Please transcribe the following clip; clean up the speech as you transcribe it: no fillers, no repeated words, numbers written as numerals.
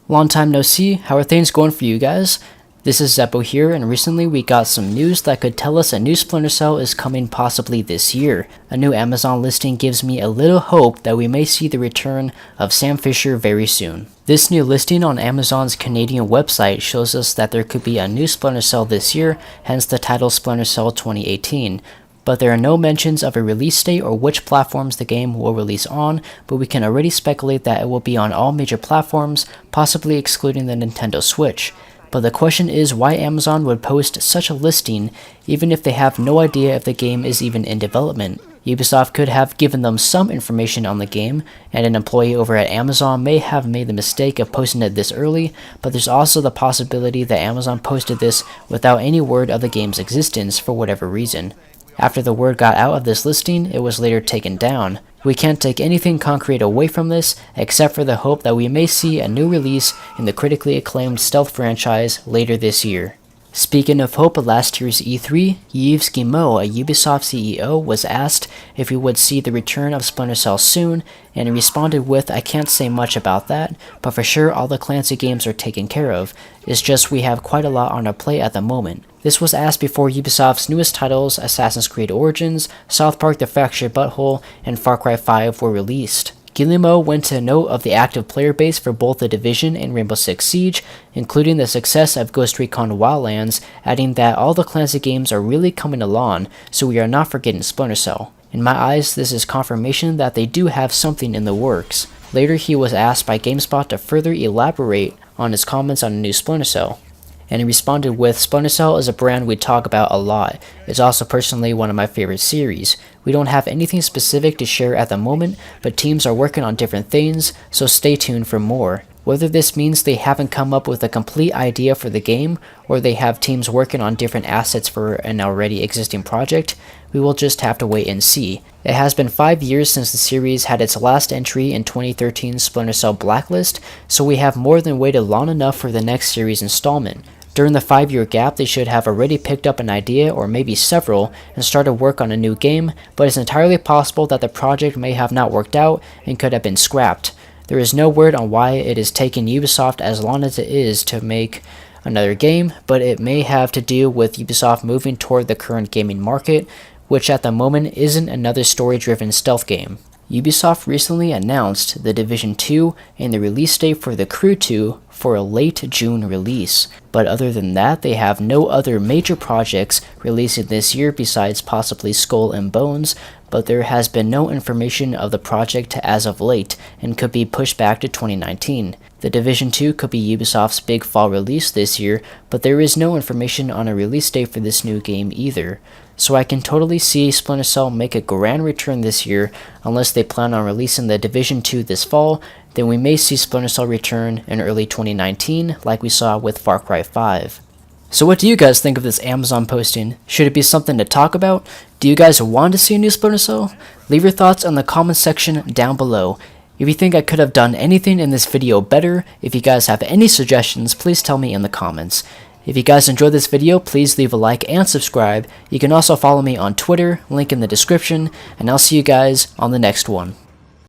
Long time no see, how are things going for you guys? This is Zepo here, and recently we got some news that could tell us a new Splinter Cell is coming possibly this year. A new Amazon listing gives me a little hope that we may see the return of Sam Fisher very soon. This new listing on Amazon's Canadian website shows us that there could be a new Splinter Cell this year, hence the title Splinter Cell 2018. But there are no mentions of a release date or which platforms the game will release on, but we can already speculate that it will be on all major platforms, possibly excluding the Nintendo Switch. But the question is why Amazon would post such a listing even if they have no idea if the game is even in development. Ubisoft could have given them some information on the game, and an employee over at Amazon may have made the mistake of posting it this early, but there's also the possibility that Amazon posted this without any word of the game's existence for whatever reason. After the word got out of this listing, it was later taken down. We can't take anything concrete away from this, except for the hope that we may see a new release in the critically acclaimed stealth franchise later this year. Speaking of hope, at last year's E3, Yves Guillemot, a Ubisoft CEO, was asked if we would see the return of Splinter Cell soon, and he responded with, "I can't say much about that, but for sure all the Clancy games are taken care of. It's just we have quite a lot on our plate at the moment." This was asked before Ubisoft's newest titles, Assassin's Creed Origins, South Park The Fractured Butthole, and Far Cry 5 were released. Guillemot went to note of the active player base for both The Division and Rainbow Six Siege, including the success of Ghost Recon Wildlands, adding that all the Clancy games are really coming along, so we are not forgetting Splinter Cell. In my eyes, this is confirmation that they do have something in the works. Later, he was asked by GameSpot to further elaborate on his comments on a new Splinter Cell, and he responded with, "Splinter Cell is a brand we talk about a lot. It's also personally one of my favorite series. We don't have anything specific to share at the moment, but teams are working on different things, so stay tuned for more." Whether this means they haven't come up with a complete idea for the game, or they have teams working on different assets for an already existing project, we will just have to wait and see. It has been 5 years since the series had its last entry in 2013's Splinter Cell Blacklist, so we have more than waited long enough for the next series installment. During the 5-year gap, they should have already picked up an idea, or maybe several, and started work on a new game, but it's entirely possible that the project may have not worked out and could have been scrapped. There is no word on why it is taking Ubisoft as long as it is to make another game, but it may have to do with Ubisoft moving toward the current gaming market, which at the moment isn't another story-driven stealth game. Ubisoft recently announced The Division 2 and the release date for The Crew 2 for a late June release, but other than that, they have no other major projects releasing this year besides possibly Skull and Bones, but there has been no information of the project as of late and could be pushed back to 2019. The Division 2 could be Ubisoft's big fall release this year, but there is no information on a release date for this new game either. So I can totally see Splinter Cell make a grand return this year, unless they plan on releasing The Division 2 this fall. Then we may see Splinter Cell return in early 2019 like we saw with Far Cry 5. So what do you guys think of this Amazon posting? Should it be something to talk about? Do you guys want to see a new Splinter Cell? Leave your thoughts in the comment section down below. If you think I could have done anything in this video better, if you guys have any suggestions, please tell me in the comments. If you guys enjoyed this video, please leave a like and subscribe. You can also follow me on Twitter, link in the description, and I'll see you guys on the next one.